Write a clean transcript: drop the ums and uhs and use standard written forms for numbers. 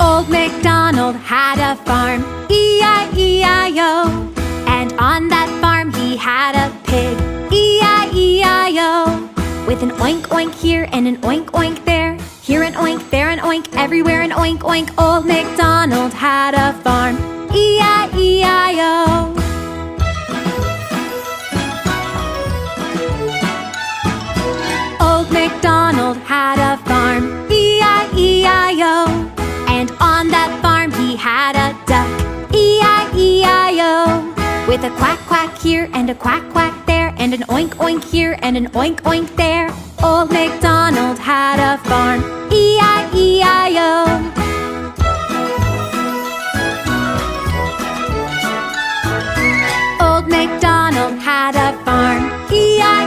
Old MacDonald had a farm, E-I-E-I-O. And on that farm he had a pig, E-I-E-I-O. With an oink oink here and an oink oink there, here an oink, there an oink, everywhere an oink oink. Old MacDonald had a farm, E-I-E-I-O. Old MacDonald had a farm, E-I-E-I-O. And on that farm he had a duck, E-I-E-I-O. With a quack quack here and a quack quack there, and an oink oink here and an oink oink there. Old MacDonald had a farm, E-I-E-I-O.